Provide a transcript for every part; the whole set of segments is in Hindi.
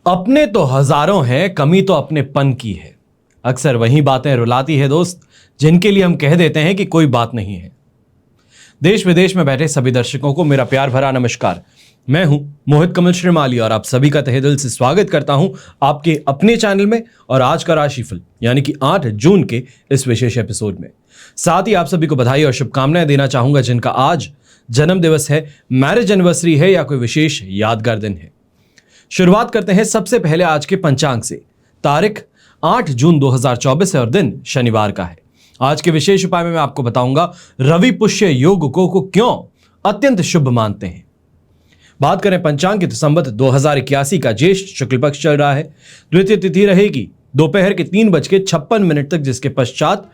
अपने तो हजारों हैं, कमी तो अपनेपन की है। अक्सर वही बातें रुलाती है दोस्त, जिनके लिए हम कह देते हैं कि कोई बात नहीं है। देश विदेश में बैठे सभी दर्शकों को मेरा प्यार भरा नमस्कार। मैं हूं मोहित कमल श्रीमाली और आप सभी का तहे दिल से स्वागत करता हूं आपके अपने चैनल में और आज का राशिफल यानी कि 8 जून के इस विशेष एपिसोड में। साथ ही आप सभी को बधाई और शुभकामनाएं देना चाहूंगा जिनका आज जन्म दिवस है, मैरिज एनिवर्सरी है या कोई विशेष यादगार दिन है। शुरुआत करते हैं सबसे पहले आज के पंचांग से। तारीख 8 जून 2024 है और दिन शनिवार का है। आज के विशेष उपाय में मैं आपको बताऊंगा रवि पुष्य योग को क्यों अत्यंत शुभ मानते हैं। बात करें पंचांग की तो संवत 2081 का ज्येष्ठ शुक्ल पक्ष चल रहा है। द्वितीय तिथि रहेगी दोपहर के 3:56 तक, जिसके पश्चात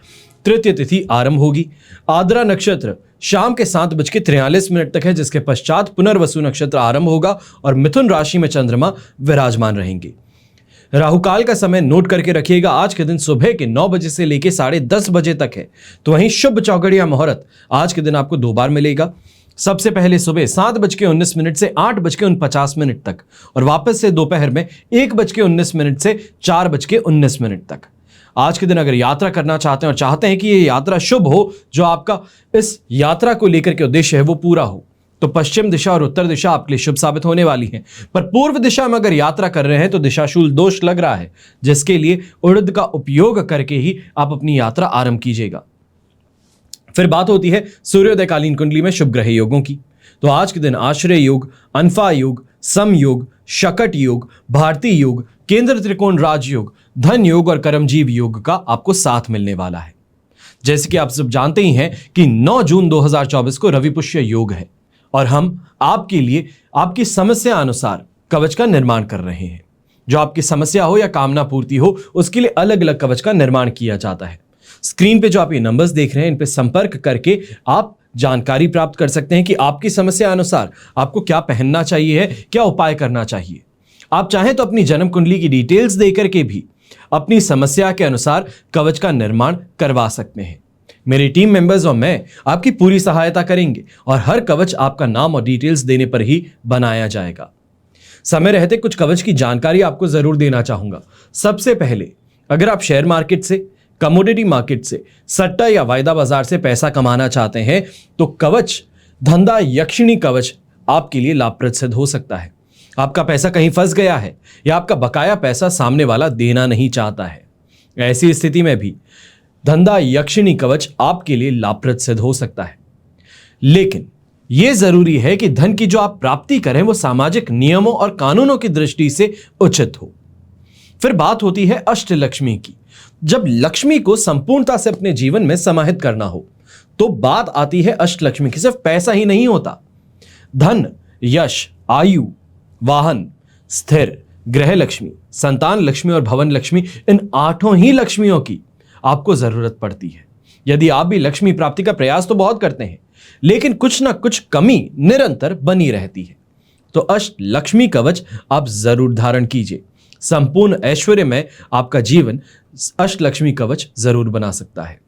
तृतीय तिथि आरंभ होगी। आद्रा नक्षत्र शाम के 7:43 तक है, जिसके पश्चात पुनर्वसु नक्षत्र आरंभ होगा और मिथुन राशि में चंद्रमा विराजमान रहेंगे। राहुकाल का समय नोट करके रखिएगा। आज के दिन सुबह के 9 बजे से लेकर 10:30 बजे तक है। तो वहीं शुभ चौगड़िया मुहूर्त आज के दिन आपको 2 बार मिलेगा। सबसे पहले सुबह 7:19 से 8:49 तक और वापस से दोपहर में 1:19 से 4:19 तक। आज के दिन अगर यात्रा करना चाहते हैं और चाहते हैं कि ये यात्रा शुभ हो, जो आपका इस यात्रा को लेकर के उद्देश्य है वो पूरा हो, तो पश्चिम दिशा और उत्तर दिशा आपके लिए शुभ साबित होने वाली है। पर पूर्व दिशा में अगर यात्रा कर रहे हैं तो दिशाशूल दोष लग रहा है, जिसके लिए उड़द का उपयोग करके ही आप अपनी यात्रा आरंभ कीजिएगा। फिर बात होती है सूर्योदयकालीन कुंडली में शुभ ग्रह योगों की। तो आज के दिन आश्रय योग, अनफा योग, सम योग, शकट योग, भारतीय योग, केंद्र त्रिकोण राजयोग, धन योग और कर्मजीव योग का आपको साथ मिलने वाला है। जैसे कि आप सब जानते ही हैं कि 9 जून 2024 को रवि पुष्य योग है और हम आपके लिए आपकी समस्या अनुसार कवच का निर्माण कर रहे हैं। जो आपकी समस्या हो या कामना पूर्ति हो, उसके लिए अलग अलग कवच का निर्माण किया जाता है। स्क्रीन पे जो आप ये नंबर्स देख रहे हैं, इन पे संपर्क करके आप जानकारी प्राप्त कर सकते हैं कि आपकी समस्या अनुसार आपको क्या पहनना चाहिए है, क्या उपाय करना चाहिए। आप चाहें तो अपनी जन्म कुंडली की डिटेल्स देकर के भी अपनी समस्या के अनुसार कवच का निर्माण करवा सकते हैं। मेरी टीम मेंबर्स और मैं आपकी पूरी सहायता करेंगे और हर कवच आपका नाम और डिटेल्स देने पर ही बनाया जाएगा। समय रहते कुछ कवच की जानकारी आपको जरूर देना चाहूंगा। सबसे पहले, अगर आप शेयर मार्केट से, कमोडिटी मार्केट से, सट्टा या वायदा बाजार से पैसा कमाना चाहते हैं तो कवच धंधा यक्षिणी कवच आपके लिए लाभप्रद सिद्ध हो सकता है। आपका पैसा कहीं फंस गया है या आपका बकाया पैसा सामने वाला देना नहीं चाहता है, ऐसी स्थिति में भी धंधा यक्षिणी कवच आपके लिए लाभप्रद सिद्ध हो सकता है। लेकिन यह जरूरी है कि धन की जो आप प्राप्ति करें वो सामाजिक नियमों और कानूनों की दृष्टि से उचित हो। फिर बात होती है अष्टलक्ष्मी की। जब लक्ष्मी को संपूर्णता से अपने जीवन में समाहित करना हो तो बात आती है अष्टलक्ष्मी की। सिर्फ पैसा ही नहीं होता, धन, यश, आयु, वाहन, स्थिर, ग्रह लक्ष्मी, संतान लक्ष्मी और भवन लक्ष्मी, इन 8 ही लक्ष्मियों की आपको जरूरत पड़ती है। यदि आप भी लक्ष्मी प्राप्ति का प्रयास तो बहुत करते हैं, लेकिन कुछ ना कुछ कमी निरंतर बनी रहती है, तो अष्ट लक्ष्मी कवच आप जरूर धारण कीजिए। संपूर्ण ऐश्वर्य में आपका जीवन अष्ट लक्ष्मी कवच जरूर बना सकता है।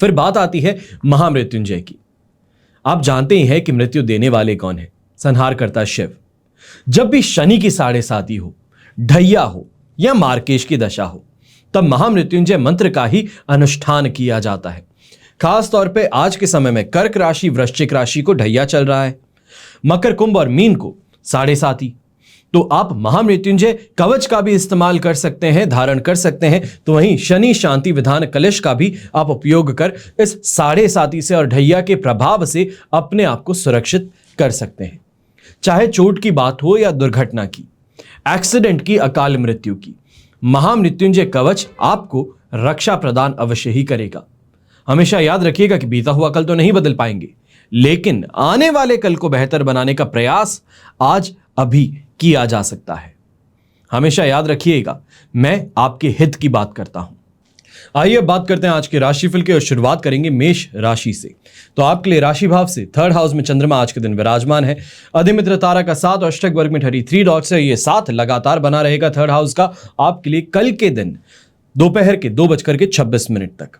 फिर बात आती है महामृत्युंजय की। आप जानते ही हैं कि मृत्यु देने वाले कौन है? संहार करता शिव। जब भी शनि की 7.5 हो, ढैया हो या मार्केश की दशा हो, तब महामृत्युंजय मंत्र का ही अनुष्ठान किया जाता है। खास तौर पे आज के समय में कर्क राशि, वृश्चिक राशि को ढैया चल रहा है, मकर, कुंभ और मीन को 7.5। तो आप महामृत्युंजय कवच का भी इस्तेमाल कर सकते हैं, धारण कर सकते हैं। तो वहीं शनि शांति विधान कलश का भी आप उपयोग कर इस 7.5 से और ढैया के प्रभाव से अपने आप को सुरक्षित कर सकते हैं। चाहे चोट की बात हो या दुर्घटना की, एक्सीडेंट की, अकाल मृत्यु की, महामृत्युंजय कवच आपको रक्षा प्रदान अवश्य ही करेगा। हमेशा याद रखिएगा कि बीता हुआ कल तो नहीं बदल पाएंगे, लेकिन आने वाले कल को बेहतर बनाने का प्रयास आज अभी किया जा सकता है। हमेशा याद रखिएगा, मैं आपके हित की बात करता हूं। आइए बात करते हैं आज के राशिफल की और शुरुआत करेंगे मेष राशि से। तो आपके लिए राशि भाव से 3rd हाउस में चंद्रमा आज के दिन विराजमान है। अधिमित्र तारा का 7 और अष्टक वर्ग में ठहरी 3 डॉट्स है। ये 7 लगातार बना रहेगा 3rd हाउस का आपके लिए कल के दिन दोपहर के 2:26 तक।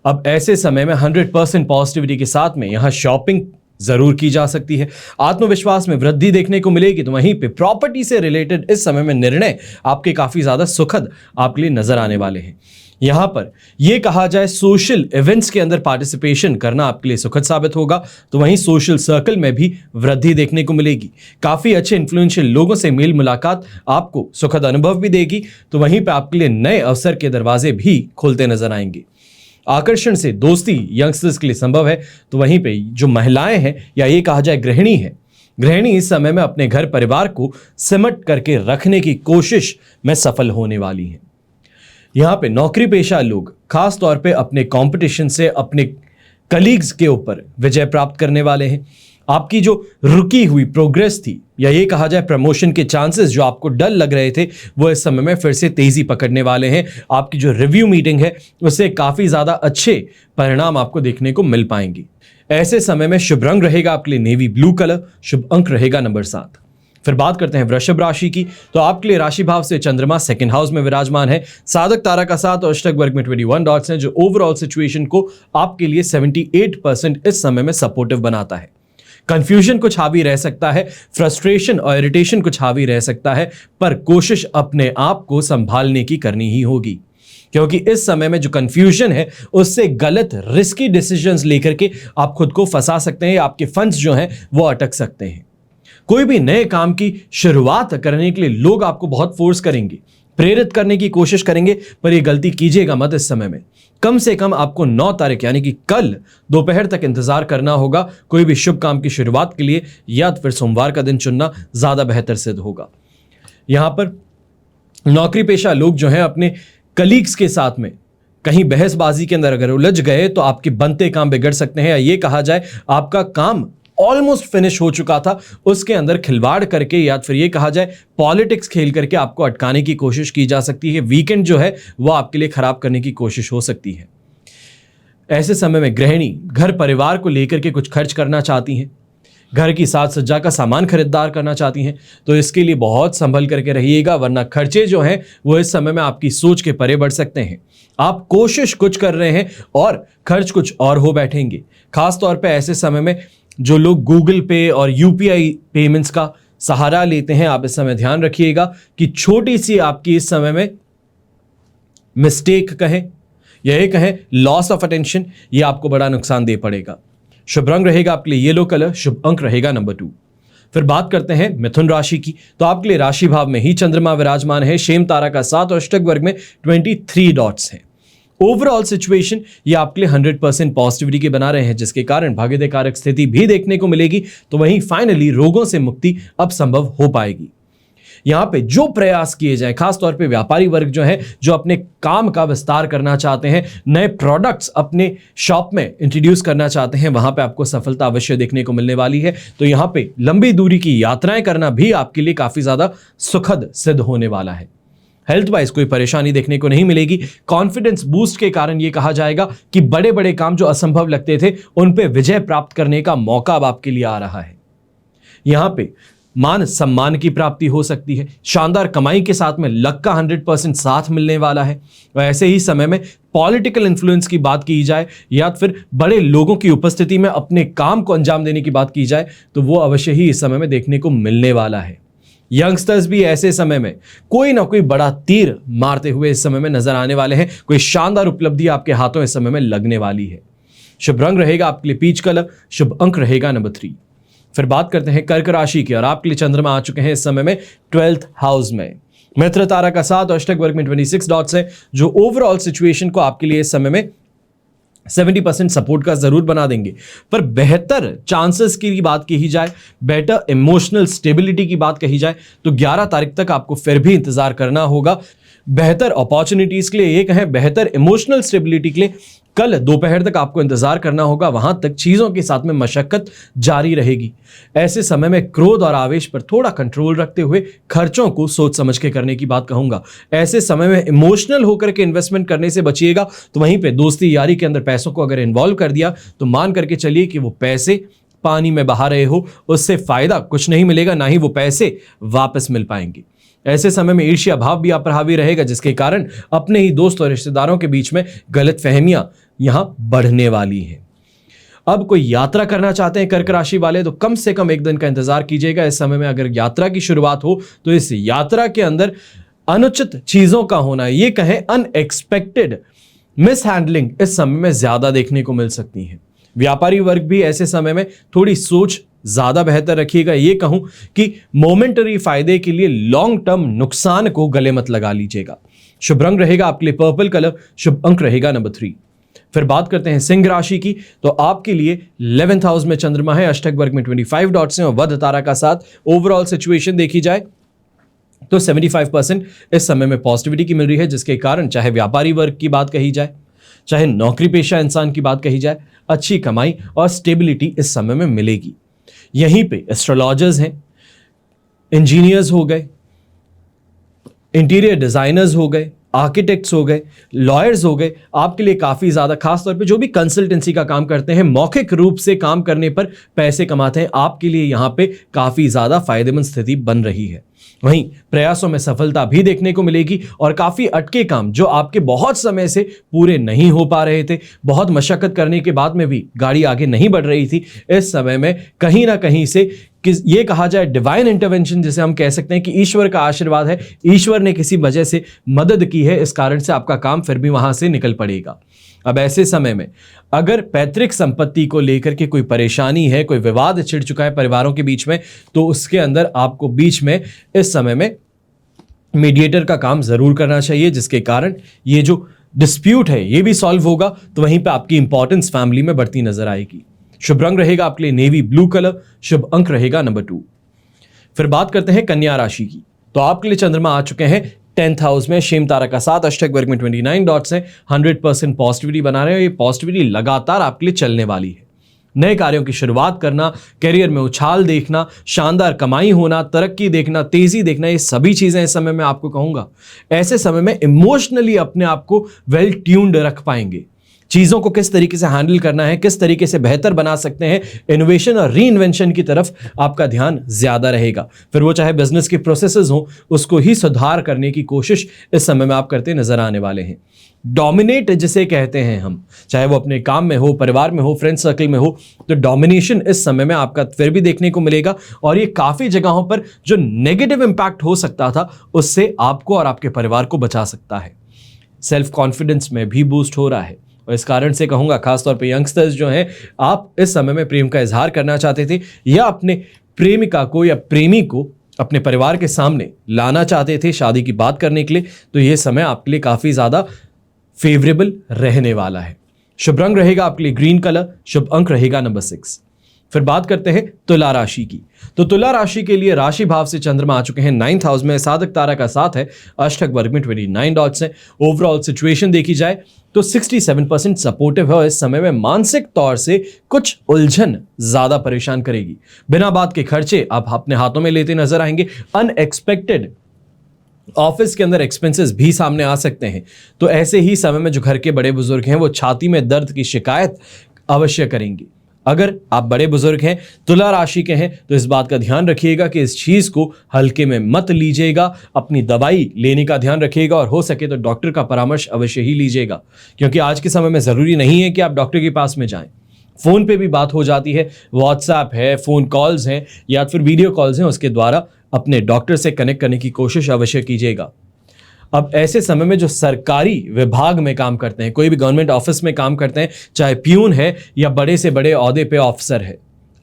अब ऐसे समय में 100% पॉजिटिविटी के साथ में यहां शॉपिंग जरूर की जा सकती है। आत्मविश्वास में वृद्धि देखने को मिलेगी, तो वहीं पे प्रॉपर्टी से रिलेटेड इस समय में निर्णय आपके काफी ज्यादा सुखद आपके लिए नजर आने वाले हैं। यहां पर यह कहा जाए सोशल इवेंट्स के अंदर पार्टिसिपेशन करना आपके लिए सुखद साबित होगा, तो वहीं सोशल सर्कल में भी वृद्धि देखने को मिलेगी। काफी अच्छे इन्फ्लुएंशियल लोगों से मेल मुलाकात आपको सुखद अनुभव भी देगी, तो वहीं पे आपके लिए नए अवसर के दरवाजे भी खुलते नजर आएंगे। आकर्षण से दोस्ती यंगस्टर्स के लिए संभव है, तो वहीं पे जो महिलाएं हैं या ये कहा जाए गृहिणी है, गृहिणी इस समय में अपने घर परिवार को सिमट करके रखने की कोशिश में सफल होने वाली हैं। यहां पे नौकरी पेशा लोग खास तौर पे अपने कंपटीशन से अपने कलीग्स के ऊपर विजय प्राप्त करने वाले हैं। आपकी जो रुकी हुई प्रोग्रेस थी या ये कहा जाए प्रमोशन के चांसेस जो आपको डल लग रहे थे, वो इस समय में फिर से तेजी पकड़ने वाले हैं। आपकी जो रिव्यू मीटिंग है उससे काफी ज्यादा अच्छे परिणाम आपको देखने को मिल पाएंगे। ऐसे समय में शुभ रंग रहेगा आपके लिए नेवी ब्लू कलर, शुभ अंक रहेगा नंबर 7। फिर बात करते हैं वृषभ राशि की, तो आपके लिए राशि भाव से चंद्रमा सेकंड हाउस में विराजमान है। साधक तारा का 7 और अष्टक वर्ग में 21 डॉट्स हैं, जो ओवरऑल सिचुएशन को आपके लिए 78% इस समय में सपोर्टिव बनाता है। कंफ्यूजन कुछ हावी रह सकता है, फ्रस्ट्रेशन और इरिटेशन कुछ हावी रह सकता है, पर कोशिश अपने आप को संभालने की करनी ही होगी, क्योंकि इस समय में जो कंफ्यूजन है उससे गलत रिस्की डिसीजंस लेकर के आप खुद को फंसा सकते हैं, आपके फंड्स जो हैं वो अटक सकते हैं। कोई भी नए काम की शुरुआत करने के लिए लोग आपको बहुत फोर्स करेंगे, प्रेरित करने की कोशिश करेंगे, पर यह गलती कीजिएगा मत। इस समय में कम से कम आपको 9 तारीख यानी कि कल दोपहर तक इंतजार करना होगा कोई भी शुभ काम की शुरुआत के लिए, या फिर सोमवार का दिन चुनना ज्यादा बेहतर सिद्ध होगा। यहां पर नौकरी पेशा लोग जो हैं अपने कलीग्स के साथ में कहीं बहसबाजी के अंदर अगर उलझ गए तो आपके बनते काम बिगड़ सकते हैं, या ये कहा जाए आपका काम ऑलमोस्ट फिनिश हो चुका था उसके अंदर खिलवाड़ करके या फिर ये कहा जाए पॉलिटिक्स खेल करके आपको अटकाने की कोशिश की जा सकती है। वीकेंड जो है वो आपके लिए खराब करने की कोशिश हो सकती है। ऐसे समय में गृहिणी घर परिवार को लेकर के कुछ खर्च करना चाहती हैं, घर की साज सज्जा का सामान खरीदार करना चाहती हैं, तो इसके लिए बहुत संभल करके रहिएगा, वरना खर्चे जो हैं वो इस समय में आपकी सोच के परे बढ़ सकते हैं। आप कोशिश कुछ कर रहे हैं और खर्च कुछ और हो बैठेंगे। खास तौर पे ऐसे समय में जो लोग गूगल पे और यूपीआई पेमेंट्स का सहारा लेते हैं, आप इस समय ध्यान रखिएगा कि छोटी सी आपकी इस समय में मिस्टेक कहें या ये कहें लॉस ऑफ अटेंशन, ये आपको बड़ा नुकसान दे पड़ेगा। शुभ रंग रहेगा आपके लिए येलो कलर, शुभ अंक रहेगा नंबर 2। फिर बात करते हैं मिथुन राशि की, तो आपके लिए राशि भाव में ही चंद्रमा विराजमान है। शेम तारा का 7 और अष्टक वर्ग में 23 डॉट्स हैं। ओवरऑल सिचुएशन ये आपके लिए 100% पॉजिटिविटी के बना रहे हैं, जिसके कारण भाग्योदय कारक स्थिति भी देखने को मिलेगी, तो वहीं फाइनली रोगों से मुक्ति अब संभव हो पाएगी। यहां पे जो प्रयास किए जाए, खास तौर पे व्यापारी वर्ग जो है, जो अपने काम का विस्तार करना चाहते हैं, नए प्रोडक्ट्स अपने शॉप में इंट्रोड्यूस करना चाहते हैं, वहां पे आपको सफलता अवश्य देखने को मिलने वाली है। तो यहां पे लंबी दूरी की यात्राएं करना भी आपके लिए काफी ज्यादा सुखद सिद्ध होने वाला है। हेल्थ वाइज कोई परेशानी देखने को नहीं मिलेगी। कॉन्फिडेंस बूस्ट के कारण यह कहा जाएगा कि बड़े बड़े काम जो असंभव लगते थे उन पे विजय प्राप्त करने का मौका अब आपके लिए आ रहा है। यहां पे मान सम्मान की प्राप्ति हो सकती है, शानदार कमाई के साथ में लक का 100% साथ मिलने वाला है। और ऐसे ही समय में पॉलिटिकल इन्फ्लुएंस की बात की जाए या फिर बड़े लोगों की उपस्थिति में अपने काम को अंजाम देने की बात की जाए, तो वो अवश्य ही इस समय में देखने को मिलने वाला है। यंगस्टर्स भी ऐसे समय में कोई ना कोई बड़ा तीर मारते हुए इस समय में नजर आने वाले हैं। कोई शानदार उपलब्धि आपके हाथों इस समय में लगने वाली है। शुभ रंग रहेगा आपके लिए पीच कलर, शुभ अंक रहेगा नंबर 3। फिर बात करते हैं कर्क राशि की, और आपके लिए चंद्रमा आ चुके हैं इस समय में 12th हाउस में। मित्र तारा का 7 और अष्टक वर्ग में 26 डॉट्स है, जो ओवरऑल सिचुएशन को आपके लिए इस समय में 70% सपोर्ट का जरूर बना देंगे। पर बेहतर चांसेस की बात कही जाए, बेटर इमोशनल स्टेबिलिटी की बात कही जाए, तो 11 तारीख तक आपको फिर भी इंतजार करना होगा। बेहतर अपॉर्चुनिटीज के लिए, एक है बेहतर इमोशनल स्टेबिलिटी के लिए कल दोपहर तक आपको इंतजार करना होगा। वहां तक चीजों के साथ में मशक्कत जारी रहेगी। ऐसे समय में क्रोध और आवेश पर थोड़ा कंट्रोल रखते हुए खर्चों को सोच समझ के करने की बात कहूंगा। ऐसे समय में इमोशनल होकर के इन्वेस्टमेंट करने से बचिएगा। तो वहीं पे दोस्ती यारी के अंदर पैसों को अगर इन्वॉल्व कर दिया तो मान करके चलिए कि वो पैसे पानी में बहा रहे हो, उससे फायदा कुछ नहीं मिलेगा, ना ही वो पैसे वापस मिल पाएंगे। ऐसे समय में ईर्ष्या भाव भी आप पर हावी रहेगा, जिसके कारण अपने ही दोस्त और रिश्तेदारों के बीच में गलतफहमियां यहां बढ़ने वाली हैं। अब कोई यात्रा करना चाहते हैं कर्क राशि वाले तो कम से कम एक दिन का इंतजार कीजिएगा। इस समय में अगर यात्रा की शुरुआत हो तो इस यात्रा के अंदर अनुचित चीजों का होना, ये कहें अनएक्सपेक्टेड मिसहैंडलिंग इस समय में ज्यादा देखने को मिल सकती है। व्यापारी वर्ग भी ऐसे समय में थोड़ी सोच ज्यादा बेहतर रखिएगा। ये कहूं कि मोमेंटरी फायदे के लिए लॉन्ग टर्म नुकसान को गले मत लगा लीजिएगा। शुभ रंग रहेगा आपके लिए पर्पल कलर, शुभ अंक रहेगा नंबर 3। फिर बात करते हैं सिंह राशि की, तो आपके लिए 11th हाउस में चंद्रमा है, अष्टक वर्ग में 25 डॉट्स हैं और वध तारा का साथ। ओवरऑल सिचुएशन देखी जाए तो 75% इस समय में पॉजिटिविटी की मिल रही है, जिसके कारण चाहे व्यापारी वर्ग की बात कही जाए, चाहे नौकरी पेशा इंसान की बात कही जाए, अच्छी कमाई और स्टेबिलिटी इस समय में मिलेगी। यहीं पे एस्ट्रोलॉजर्स हैं, इंजीनियर्स हो गए, इंटीरियर डिजाइनर्स हो गए, आर्किटेक्ट्स हो गए, लॉयर्स हो गए, आपके लिए काफी ज्यादा, खासतौर पे जो भी कंसल्टेंसी का काम करते हैं, मौखिक रूप से काम करने पर पैसे कमाते हैं, आपके लिए यहां पे काफी ज्यादा फायदेमंद स्थिति बन रही है। वहीं प्रयासों में सफलता भी देखने को मिलेगी और काफी अटके काम जो आपके बहुत समय से पूरे नहीं हो पा रहे थे, बहुत मशक्कत करने के बाद में भी गाड़ी आगे नहीं बढ़ रही थी, इस समय में कहीं ना कहीं से ये कहा जाए डिवाइन इंटरवेंशन, जिसे हम कह सकते हैं कि ईश्वर का आशीर्वाद है, ईश्वर ने किसी वजह से मदद की है, इस कारण से आपका काम फिर भी वहां से निकल पड़ेगा। अब ऐसे समय में अगर पैतृक संपत्ति को लेकर के कोई परेशानी है, कोई विवाद छिड़ चुका है परिवारों के बीच में, तो उसके अंदर आपको बीच में इस समय में मीडिएटर का काम जरूर करना चाहिए, जिसके कारण ये जो डिस्प्यूट है ये भी सॉल्व होगा, तो वहीं पे आपकी इंपॉर्टेंस फैमिली में बढ़ती नजर आएगी। शुभ रंग रहेगा आपके लिए नेवी ब्लू कलर, शुभ अंक रहेगा नंबर 2। फिर बात करते हैं कन्या राशि की, तो आपके लिए चंद्रमा आ चुके हैं 10th हाउस में, शेम तारा का साथ, अष्टक वर्ग में 29 डॉट्स हैं, 100% पॉजिटिविटी बना रहे हैं। ये पॉजिटिविटी लगातार आपके लिए चलने वाली है। नए कार्यों की शुरुआत करना, करियर में उछाल देखना, शानदार कमाई होना, तरक्की देखना, तेजी देखना, ये सभी चीजें इस समय में आपको कहूंगा ऐसे समय में इमोशनली अपने आप को वेल ट्यून्ड रख पाएंगे। चीजों को किस तरीके से हैंडल करना है, किस तरीके से बेहतर बना सकते हैं, इनोवेशन और री इन्वेंशन की तरफ आपका ध्यान ज्यादा रहेगा। फिर वो चाहे बिजनेस के प्रोसेसेस हो, उसको ही सुधार करने की कोशिश इस समय में आप करते नजर आने वाले हैं। डोमिनेट जिसे कहते हैं हम, चाहे वो अपने काम में हो, परिवार में हो, फ्रेंड सर्कल में हो, तो डोमिनेशन इस समय में आपका फिर भी देखने को मिलेगा और ये काफी जगहों पर जो नेगेटिव इंपैक्ट हो सकता था उससे आपको और आपके परिवार को बचा सकता है। सेल्फ कॉन्फिडेंस में भी बूस्ट हो रहा है और इस कारण से कहूंगा खासतौर पे यंगस्टर्स जो हैं, आप इस समय में प्रेम का इजहार करना चाहते थे या अपने प्रेमिका को या प्रेमी को अपने परिवार के सामने लाना चाहते थे शादी की बात करने के लिए, तो यह समय आपके लिए काफी ज्यादा फेवरेबल रहने वाला है। शुभ रंग रहेगा आपके लिए ग्रीन कलर, शुभ अंक रहेगा नंबर 6। फिर बात करते हैं तुला राशि की, तो तुला राशि के लिए राशि भाव से चंद्रमा आ चुके हैं 9th हाउस में, साधक तारा का साथ है, अष्टक वर्ग में 29 डॉट्स हैं। ओवरऑल सिचुएशन देखी जाए तो 67% सपोर्टिव है। इस समय में मानसिक तौर से कुछ उलझन ज्यादा परेशान करेगी। बिना बात के खर्चे आप अपने हाथों में लेते नजर आएंगे। अनएक्सपेक्टेड ऑफिस के अंदर एक्सपेंसेस भी सामने आ सकते हैं। तो ऐसे ही समय में जो घर के बड़े बुजुर्ग हैं वो छाती में दर्द की शिकायत अवश्य करेंगे। अगर आप बड़े बुजुर्ग हैं, तुला राशि के हैं, तो इस बात का ध्यान रखिएगा कि इस चीज को हल्के में मत लीजिएगा। अपनी दवाई लेने का ध्यान रखिएगा और हो सके तो डॉक्टर का परामर्श अवश्य ही लीजिएगा, क्योंकि आज के समय में जरूरी नहीं है कि आप डॉक्टर के पास में जाएं। फोन पे भी बात हो जाती है, व्हाट्सएप है, फोन कॉल्स हैं या फिर वीडियो कॉल्स हैं, उसके द्वारा अपने डॉक्टर से कनेक्ट करने की कोशिश अवश्य कीजिएगा। अब ऐसे समय में जो सरकारी विभाग में काम करते हैं, कोई भी गवर्नमेंट ऑफिस में काम करते हैं, चाहे प्यून है या बड़े से बड़े ओहदे पे ऑफिसर है,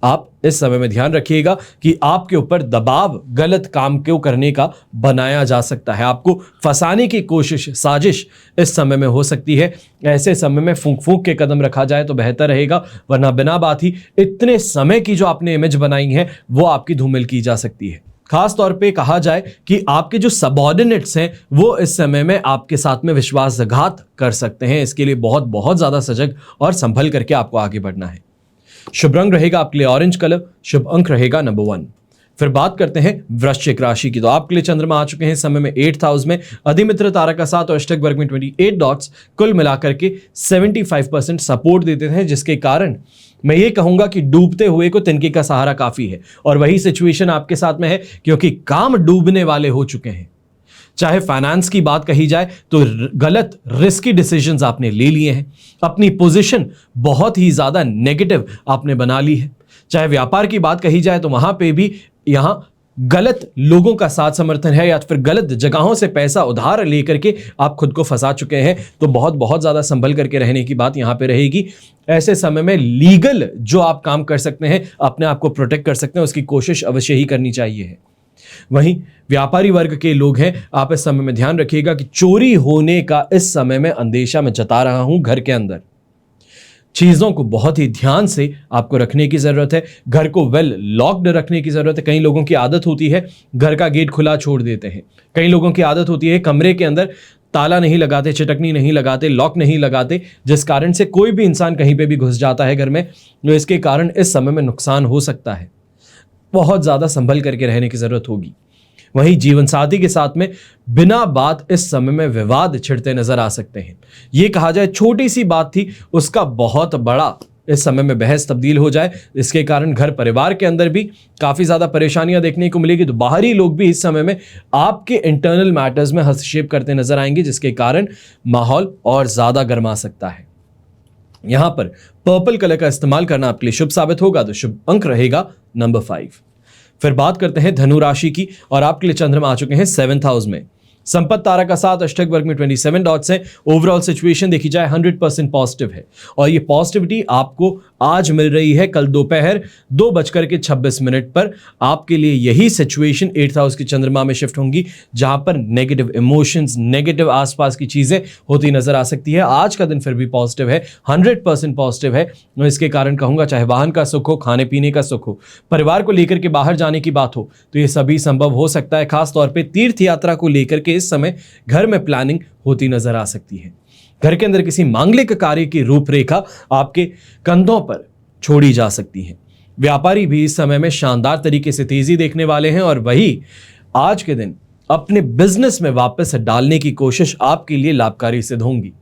आप इस समय में ध्यान रखिएगा कि आपके ऊपर दबाव गलत काम क्यों करने का बनाया जा सकता है। आपको फंसाने की कोशिश, साजिश इस समय में हो सकती है। ऐसे समय में फूंक फूंक के कदम रखा जाए तो बेहतर रहेगा, वरना बिना बात ही इतने समय की जो आपने इमेज बनाई है वो आपकी धूमिल की जा सकती है। खास तौर पे कहा जाए कि आपके जो सबऑर्डिनेट्स हैं वो इस समय में आपके साथ में विश्वासघात कर सकते हैं। इसके लिए बहुत बहुत ज्यादा सजग और संभल करके आपको आगे बढ़ना है। शुभ रंग रहेगा आपके लिए ऑरेंज कलर, शुभ अंक रहेगा नंबर 1। फिर बात करते हैं वृश्चिक राशि की, तो आपके लिए चंद्रमा आ चुके हैं समय में 8th हाउस में, अधिमित्र तारा का साथ और अष्टक वर्ग में 28 डॉट्स, कुल मिलाकर के 75% सपोर्ट देते हैं, जिसके कारण मैं ये कहूंगा कि डूबते हुए को तिनके का सहारा काफी है। और वही सिचुएशन आपके साथ में है, क्योंकि काम डूबने वाले हो चुके हैं। चाहे फाइनेंस की बात कही जाए तो गलत रिस्की डिसीजंस आपने ले लिए हैं, अपनी पोजीशन बहुत ही ज्यादा नेगेटिव आपने बना ली है। चाहे व्यापार की बात कही जाए तो वहां पे भी यहां गलत लोगों का साथ समर्थन है या फिर गलत जगहों से पैसा उधार लेकर के आप खुद को फंसा चुके हैं, तो बहुत बहुत ज्यादा संभल करके रहने की बात यहां पे रहेगी। ऐसे समय में लीगल जो आप काम कर सकते हैं, अपने आप को प्रोटेक्ट कर सकते हैं, उसकी कोशिश अवश्य ही करनी चाहिए है। वहीं व्यापारी वर्ग के लोग हैं, आप इस समय में ध्यान रखिएगा कि चोरी होने का इस समय में अंदेशा मैं जता रहा हूं। घर के अंदर चीजों को बहुत ही ध्यान से आपको रखने की जरूरत है, घर को वेल लॉक्ड रखने की जरूरत है। कई लोगों की आदत होती है घर का गेट खुला छोड़ देते हैं, कई लोगों की आदत होती है कमरे के अंदर ताला नहीं लगाते, चिटकनी नहीं लगाते, लॉक नहीं लगाते, जिस कारण से कोई भी इंसान कहीं पे भी घुस जाता है घर में, तो इसके कारण इस समय में नुकसान हो सकता है। बहुत ज्यादा संभल करके रहने की जरूरत होगी। वहीं जीवन साथी के साथ में बिना बात इस समय में विवाद छिड़ते नजर आ सकते हैं। यह कहा जाए छोटी सी बात थी, उसका बहुत बड़ा इस समय में बहस तब्दील हो जाए, इसके कारण घर परिवार के अंदर भी काफी ज्यादा परेशानियां देखने को मिलेगी। तो बाहरी लोग भी इस समय में आपके इंटरनल मैटर्स में हस्तक्षेप करते नजर आएंगे, जिसके कारण माहौल और ज्यादा गर्मा सकता है। यहां पर पर्पल कलर का इस्तेमाल करना आपके लिए शुभ साबित होगा, तो शुभ अंक रहेगा नंबर 5। फिर बात करते हैं धनु राशि की, और आपके लिए चंद्रमा आ चुके हैं 7th हाउस में। संपत्ति तारा का साथ अष्टक वर्ग में 27 डॉट्स है। ओवरऑल सिचुएशन देखी जाए 100% पॉजिटिव है, और ये पॉजिटिविटी आपको आज मिल रही है। कल दोपहर 2:26 पर आपके लिए यही सिचुएशन 8th हाउस की चंद्रमा में शिफ्ट होंगी, जहां पर नेगेटिव इमोशंस, नेगेटिव आसपास की चीजें होती नजर आ सकती है। आज का दिन फिर भी पॉजिटिव है, 100% पॉजिटिव है। मैं इसके कारण कहूंगा, चाहे वाहन का सुख हो, खाने पीने का सुख हो, परिवार को लेकर के बाहर जाने की बात हो, तो ये सभी संभव हो सकता है। खासतौर पर तीर्थ यात्रा को लेकर के इस समय घर में प्लानिंग होती नजर आ सकती है। घर के अंदर किसी मांगलिक कार्य की रूपरेखा आपके कंधों पर छोड़ी जा सकती है। व्यापारी भी इस समय में शानदार तरीके से तेजी देखने वाले हैं, और वही आज के दिन अपने बिजनेस में वापस डालने की कोशिश आपके लिए लाभकारी सिद्ध होंगी।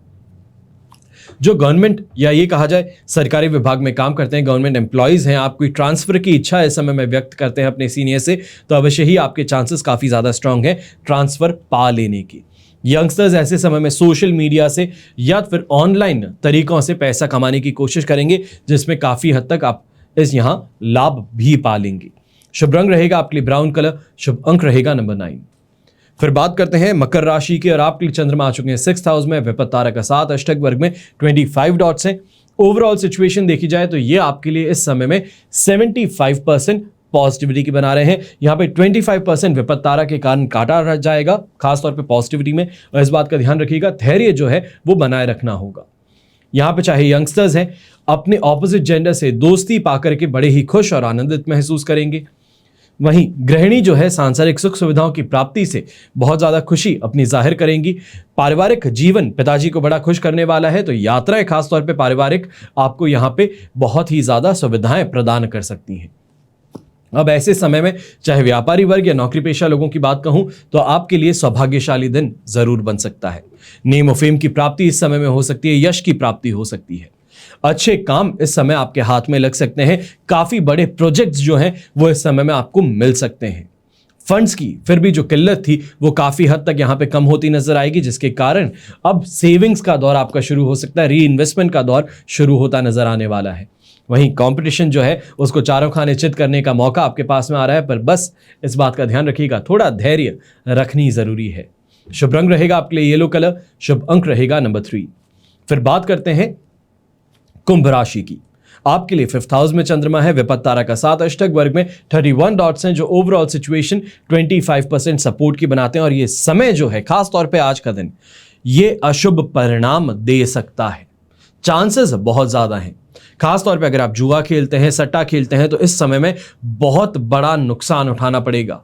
जो गवर्नमेंट या ये कहा जाए सरकारी विभाग में काम करते हैं, गवर्नमेंट एम्प्लॉइज हैं, आप कोई ट्रांसफर की इच्छा इस समय में व्यक्त करते हैं अपने सीनियर से, तो अवश्य ही आपके चांसेस काफी ज्यादा स्ट्रांग है ट्रांसफर पा लेने की। यंगस्टर्स ऐसे समय में सोशल मीडिया से या फिर ऑनलाइन तरीकों से पैसा कमाने की कोशिश करेंगे, जिसमें काफी हद तक आप इस यहां लाभ भी पा लेंगे। शुभ रंग रहेगा आपके लिए ब्राउन कलर, शुभ अंक रहेगा नंबर 9। फिर बात करते हैं मकर राशि की, और आपके लिए चंद्रमा आ चुके हैं 6th हाउस में। विपत्त तारा का साथ अष्टक वर्ग में 25 डॉट्स हैं। ओवरऑल सिचुएशन देखी जाए तो ये आपके लिए इस समय में 75% पॉजिटिविटी की बना रहे हैं। यहाँ पे 25% विपत्त तारा के कारण काटा रह जाएगा, खासतौर पे पॉजिटिविटी में, और इस बात का ध्यान रखिएगा धैर्य जो है वो बनाए रखना होगा। यहाँ पे चाहे यंगस्टर्स हैं, अपने ऑपोजिट जेंडर से दोस्ती पाकर के बड़े ही खुश और आनंदित महसूस करेंगे। वहीं गृहिणी जो है सांसारिक सुख सुविधाओं की प्राप्ति से बहुत ज्यादा खुशी अपनी जाहिर करेंगी। पारिवारिक जीवन पिताजी को बड़ा खुश करने वाला है, तो यात्राएं खासतौर पे पारिवारिक आपको यहाँ पे बहुत ही ज्यादा सुविधाएं प्रदान कर सकती हैं। अब ऐसे समय में चाहे व्यापारी वर्ग या नौकरी पेशा लोगों की बात कहूं, तो आपके लिए सौभाग्यशाली दिन जरूर बन सकता है। नेम और फेम की प्राप्ति इस समय में हो सकती है, यश की प्राप्ति हो सकती है, अच्छे काम इस समय आपके हाथ में लग सकते हैं, काफी बड़े प्रोजेक्ट्स जो हैं वो इस समय में आपको मिल सकते हैं। फंड्स की फिर भी जो किल्लत थी वो काफी हद तक यहां पे कम होती नजर आएगी, जिसके कारण अब सेविंग्स का दौर आपका शुरू हो सकता है, री इन्वेस्टमेंट का दौर शुरू होता नजर आने वाला है। वहीं कंपटीशन जो है उसको चारों खाने चित करने का मौका आपके पास में आ रहा है, पर बस इस बात का ध्यान रखिएगा, थोड़ा धैर्य रखनी जरूरी है। शुभ रंग रहेगा आपके लिए येलो कलर, शुभ अंक रहेगा नंबर 3। फिर बात करते हैं कुंभ राशि की। आपके लिए 5th हाउस में चंद्रमा है, विपत्त तारा का साथ अष्टक वर्ग में 31 डॉट्स हैं, जो ओवरऑल सिचुएशन 25% सपोर्ट की बनाते हैं। और ये समय जो है, खास तौर पे आज का दिन, ये अशुभ परिणाम दे सकता है, चांसेस बहुत ज्यादा हैं। खासतौर पे अगर आप जुआ खेलते हैं, सट्टा खेलते हैं, तो इस समय में बहुत बड़ा नुकसान उठाना पड़ेगा।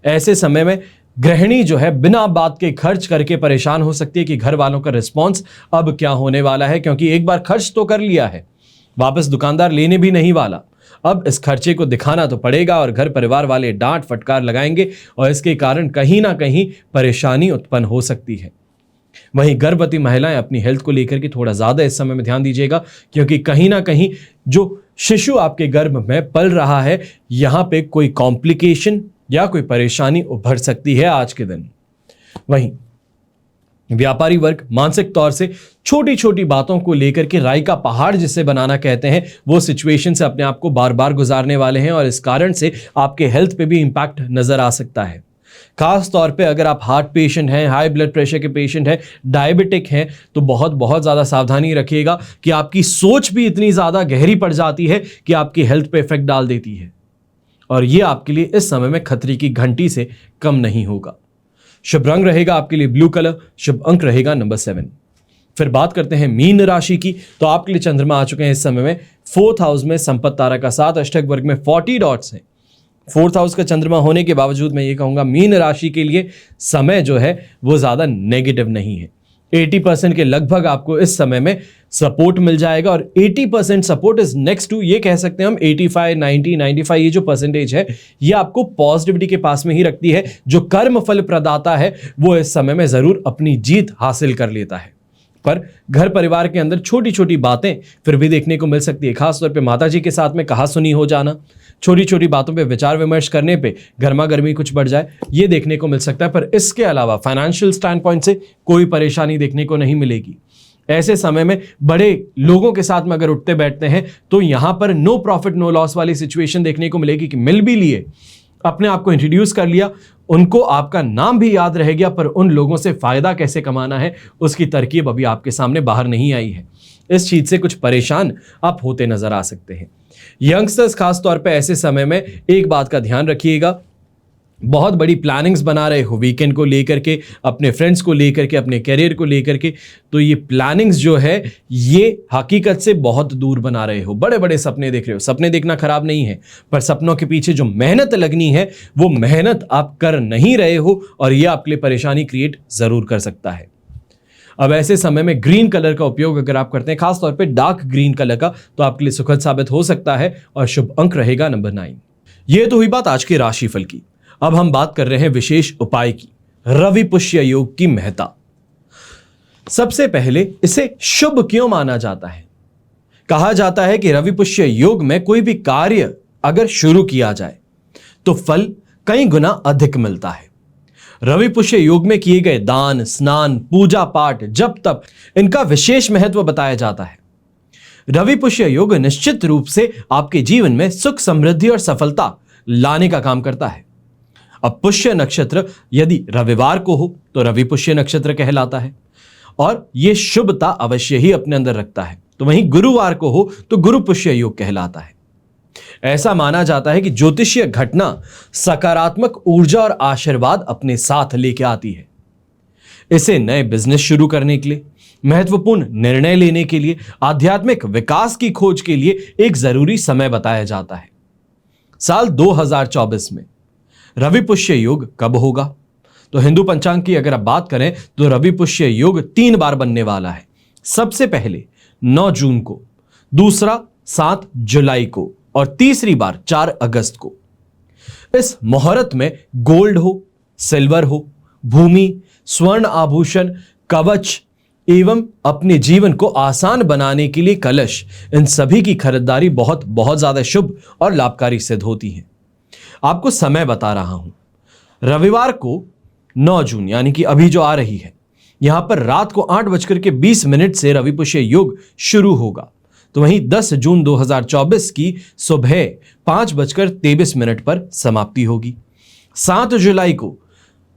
ऐसे समय में गृहिणी जो है बिना बात के खर्च करके परेशान हो सकती है कि घर वालों का रिस्पॉन्स अब क्या होने वाला है, क्योंकि एक बार खर्च तो कर लिया है, वापस दुकानदार लेने भी नहीं वाला। अब इस खर्चे को दिखाना तो पड़ेगा, और घर परिवार वाले डांट फटकार लगाएंगे, और इसके कारण कहीं ना कहीं परेशानी उत्पन्न हो सकती है। वहीं गर्भवती महिलाएं अपनी हेल्थ को लेकर के थोड़ा ज्यादा इस समय में ध्यान दीजिएगा, क्योंकि कहीं ना कहीं जो शिशु आपके गर्भ में पल रहा है, यहां पे कोई कॉम्प्लिकेशन या कोई परेशानी उभर सकती है आज के दिन। वहीं व्यापारी वर्ग मानसिक तौर से छोटी छोटी बातों को लेकर के राई का पहाड़ जिसे बनाना कहते हैं, वो सिचुएशन से अपने आप को बार बार गुजारने वाले हैं और इस कारण से आपके हेल्थ पे भी इंपैक्ट नजर आ सकता है। खास तौर पे अगर आप हार्ट पेशेंट हैं, हाई ब्लड प्रेशर के पेशेंट हैं, डायबिटिक हैं, तो बहुत बहुत ज़्यादा सावधानी रखिएगा कि आपकी सोच भी इतनी ज़्यादा गहरी पड़ जाती है कि आपकी हेल्थ पे इफेक्ट डाल देती है, और ये आपके लिए इस समय में खतरे की घंटी से कम नहीं होगा। शुभ रंग रहेगा आपके लिए ब्लू कलर, शुभ अंक रहेगा नंबर 7। फिर बात करते हैं मीन राशि की, तो आपके लिए चंद्रमा आ चुके हैं इस समय में 4th हाउस में, संपत्ति तारा का 7 अष्टक वर्ग में 40 डॉट्स हैं। 4th हाउस का चंद्रमा होने के बावजूद मैं ये कहूंगा मीन राशि के लिए समय जो है वो ज्यादा नेगेटिव नहीं है। 80% के लगभग आपको इस समय में सपोर्ट मिल जाएगा, और 80% सपोर्ट इज नेक्स्ट टू, ये कह सकते हैं हम 85, 90, 95, ये जो परसेंटेज है ये आपको पॉजिटिविटी के पास में ही रखती है। जो कर्म फल प्रदाता है वो इस समय में जरूर अपनी जीत हासिल कर लेता है, पर घर परिवार के अंदर छोटी छोटी बातें फिर भी देखने को मिल सकती है। खासतौर पे माता जी के साथ में कहा सुनी हो जाना, छोटी छोटी बातों पे विचार विमर्श करने पे गर्मा गर्मी कुछ बढ़ जाए, ये देखने को मिल सकता है। पर इसके अलावा फाइनेंशियल स्टैंड पॉइंट से कोई परेशानी देखने को नहीं मिलेगी। ऐसे समय में बड़े लोगों के साथ में अगर उठते बैठते हैं तो यहां पर नो प्रॉफिट नो लॉस वाली सिचुएशन देखने को मिलेगी कि मिल भी लिए, अपने आप को इंट्रोड्यूस कर लिया, उनको आपका नाम भी याद रह गया, पर उन लोगों से फायदा कैसे कमाना है उसकी तरकीब अभी आपके सामने बाहर नहीं आई है। इस चीज से कुछ परेशान आप होते नजर आ सकते हैं। यंगस्टर्स खास तौर पे ऐसे समय में एक बात का ध्यान रखिएगा, बहुत बड़ी प्लानिंग्स बना रहे हो वीकेंड को लेकर के, अपने फ्रेंड्स को लेकर के, अपने करियर को लेकर के, तो ये प्लानिंग्स जो है ये हकीकत से बहुत दूर बना रहे हो। बड़े बड़े सपने देख रहे हो, सपने देखना खराब नहीं है, पर सपनों के पीछे जो मेहनत लगनी है वो मेहनत आप कर नहीं रहे हो, और ये आपके लिए परेशानी क्रिएट जरूर कर सकता है। अब ऐसे समय में ग्रीन कलर का उपयोग अगर आप करते हैं, खासतौर पे डार्क ग्रीन कलर का, तो आपके लिए सुखद साबित हो सकता है, और शुभ अंक रहेगा नंबर 9। ये तो हुई बात आज के राशिफल की। अब हम बात कर रहे हैं विशेष उपाय की, रवि पुष्य योग की महत्ता। सबसे पहले इसे शुभ क्यों माना जाता है? कहा जाता है कि रवि पुष्य योग में कोई भी कार्य अगर शुरू किया जाए तो फल कई गुना अधिक मिलता है। रवि पुष्य योग में किए गए दान, स्नान, पूजा पाठ, जप तप, इनका विशेष महत्व बताया जाता है। रवि पुष्य योग निश्चित रूप से आपके जीवन में सुख, समृद्धि और सफलता लाने का काम करता है। अब पुष्य नक्षत्र यदि रविवार को हो तो रवि पुष्य नक्षत्र कहलाता है, और यह शुभता अवश्य ही अपने अंदर रखता है। तो वहीं गुरुवार को हो तो गुरु पुष्य योग कहलाता है। ऐसा माना जाता है कि ज्योतिषीय घटना सकारात्मक ऊर्जा और आशीर्वाद अपने साथ लेके आती है। इसे नए बिजनेस शुरू करने के लिए, महत्वपूर्ण निर्णय लेने के लिए, आध्यात्मिक विकास की खोज के लिए एक जरूरी समय बताया जाता है। साल 2024 में रवि पुष्य योग कब होगा? तो हिंदू पंचांग की अगर आप बात करें तो रवि पुष्य योग 3 बार बनने वाला है। सबसे पहले 9 जून को, दूसरा 7 जुलाई को, और तीसरी बार 4 अगस्त को। इस मुहूर्त में गोल्ड हो, सिल्वर हो, भूमि, स्वर्ण आभूषण, कवच एवं अपने जीवन को आसान बनाने के लिए कलश, इन सभी की खरीदारी बहुत बहुत ज्यादा शुभ और लाभकारी सिद्ध होती है। आपको समय बता रहा हूं, रविवार को 9 जून यानी कि अभी जो आ रही है, यहां पर रात को 8:20 से रवि पुष्य योग शुरू होगा। तो वहीं 10 जून 2024 की सुबह 5:23 पर समाप्ति होगी। 7 जुलाई को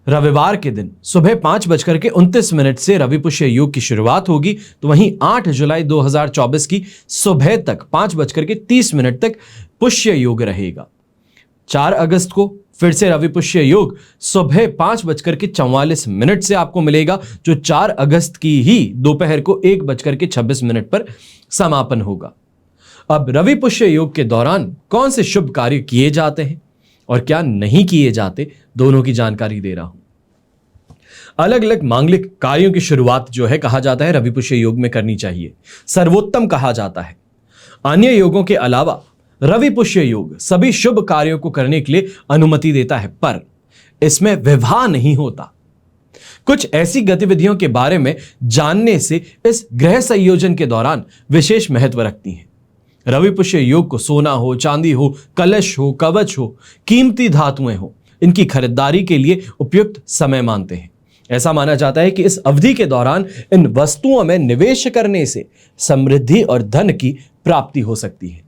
रविवार के दिन सुबह 5:29 से रवि पुष्य योग की शुरुआत होगी। तो वहीं 8 जुलाई 2024 की सुबह तक 5:30 तक पुष्य योग रहेगा। 4 अगस्त को फिर से रवि पुष्य योग सुबह 5:44 से आपको मिलेगा, जो 4 अगस्त की ही दोपहर को 1:26 पर समापन होगा। अब रवि पुष्य योग के दौरान कौन से शुभ कार्य किए जाते हैं और क्या नहीं किए जाते, दोनों की जानकारी दे रहा हूं। अलग अलग मांगलिक कार्यों की शुरुआत जो है कहा जाता है रवि पुष्य योग में करनी चाहिए, सर्वोत्तम कहा जाता है। अन्य योगों के अलावा रवि पुष्य योग सभी शुभ कार्यों को करने के लिए अनुमति देता है, पर इसमें विवाह नहीं होता। कुछ ऐसी गतिविधियों के बारे में जानने से इस ग्रह संयोजन के दौरान विशेष महत्व रखती हैं। रवि पुष्य योग को सोना हो, चांदी हो, कलश हो, कवच हो, कीमती धातुएं हो, इनकी खरीदारी के लिए उपयुक्त समय मानते हैं। ऐसा माना जाता है कि इस अवधि के दौरान इन वस्तुओं में निवेश करने से समृद्धि और धन की प्राप्ति हो सकती है।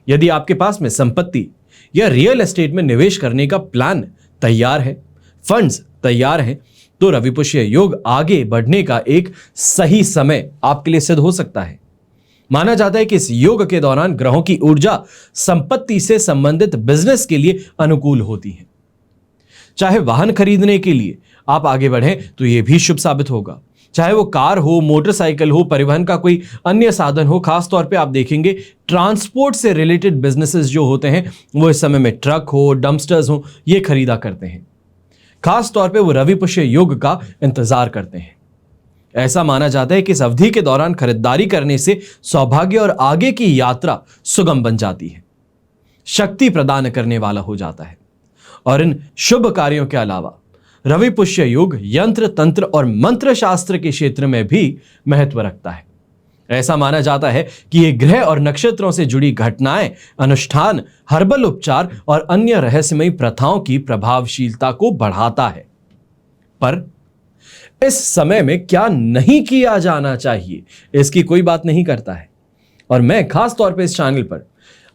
यदि आपके पास में संपत्ति या रियल एस्टेट में निवेश करने का प्लान तैयार है, फंड्स तैयार हैं, तो रवि पुष्य योग आगे बढ़ने का एक सही समय आपके लिए सिद्ध हो सकता है। माना जाता है कि इस योग के दौरान ग्रहों की ऊर्जा संपत्ति से संबंधित बिजनेस के लिए अनुकूल होती है। चाहे वाहन खरीदने के लिए आप आगे बढ़ें तो यह भी शुभ साबित होगा, चाहे वो कार हो, मोटरसाइकिल हो, परिवहन का कोई अन्य साधन हो। खास तौर पे आप देखेंगे ट्रांसपोर्ट से रिलेटेड बिजनेसेस जो होते हैं वो इस समय में ट्रक हो, डंपस्टर्स हो, ये खरीदा करते हैं। खास तौर पे वो रवि पुष्य योग का इंतजार करते हैं। ऐसा माना जाता है कि इस अवधि के दौरान खरीदारी करने से सौभाग्य और आगे की यात्रा सुगम बन जाती है, शक्ति प्रदान करने वाला हो जाता है। और इन शुभ कार्यों के अलावा रवि पुष्य योग यंत्र, तंत्र और मंत्र शास्त्र के क्षेत्र में भी महत्व रखता है। ऐसा माना जाता है कि ये ग्रह और नक्षत्रों से जुड़ी घटनाएं, अनुष्ठान, हर्बल उपचार और अन्य रहस्यमयी प्रथाओं की प्रभावशीलता को बढ़ाता है। पर इस समय में क्या नहीं किया जाना चाहिए, इसकी कोई बात नहीं करता है। और मैं खास तौर पे इस चैनल पर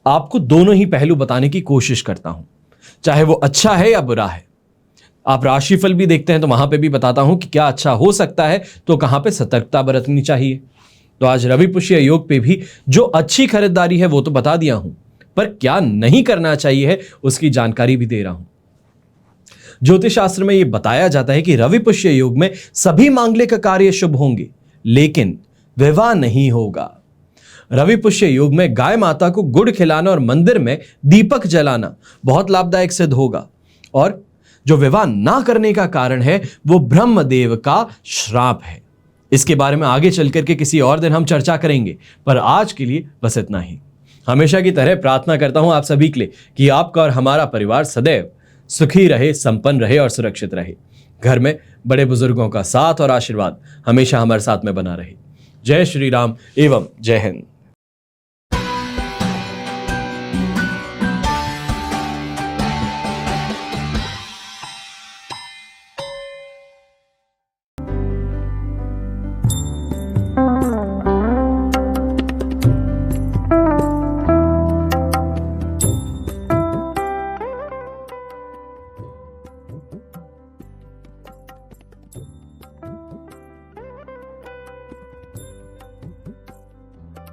आपको दोनों ही पहलू बताने की कोशिश करता हूं, चाहे वो अच्छा है या बुरा है। आप राशिफल भी देखते हैं तो वहां पे भी बताता हूं कि क्या अच्छा हो सकता है तो कहां पे सतर्कता बरतनी चाहिए। तो आज रवि पुष्य योग पे भी जो अच्छी खरीदारी है वो तो बता दिया हूं, पर क्या नहीं करना चाहिए है उसकी जानकारी भी दे रहा हूं। ज्योतिष शास्त्र में यह बताया जाता है कि रवि पुष्य योग में सभी मांगलिक कार्य शुभ होंगे, लेकिन विवाह नहीं होगा। रवि पुष्य योग में गाय माता को गुड़ खिलाना और मंदिर में दीपक जलाना बहुत लाभदायक सिद्ध होगा। और जो विवाह ना करने का कारण है वो ब्रह्मदेव का श्राप है। इसके बारे में आगे चल करके किसी और दिन हम चर्चा करेंगे, पर आज के लिए बस इतना ही। हमेशा की तरह प्रार्थना करता हूं आप सभी के लिए कि आपका और हमारा परिवार सदैव सुखी रहे, संपन्न रहे और सुरक्षित रहे। घर में बड़े बुजुर्गों का साथ और आशीर्वाद हमेशा हमारे साथ में बना रहे। जय श्री राम एवं जय हिंद।